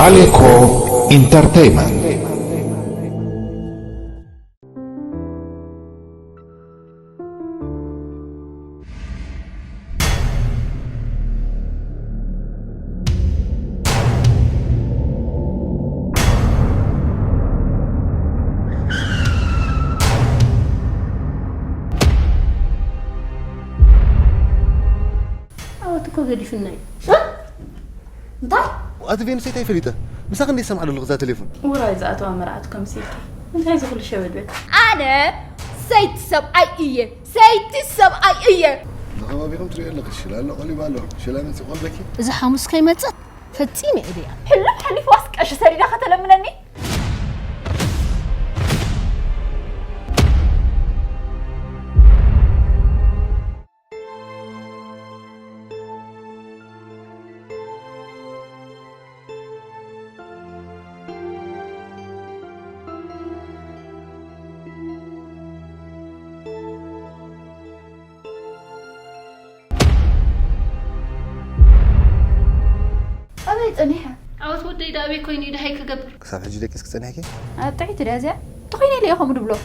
Aleco Entertainment. قولي في الناي انتي وأتفين سيتاي فريدة مساق اللي سمع له لغزات تليفون وراي زاتوا مرعتكم سيكي انت عايز كل شيء بالبيت انا سيت السبعية سيت السبعية ما بيهم تري لك الشلال قولي بالو شلال من سقول بكي اذا حاموس كيمتص فتيمي ايديا حلف واسك اش سرينا ختل منني أبيت أنيها عاوز ودي دابي كويني ده هيك قبل كسر حجي لك اسكت أنا هيك أنا بتاعي ترازع تخيني لي أخو مدبلو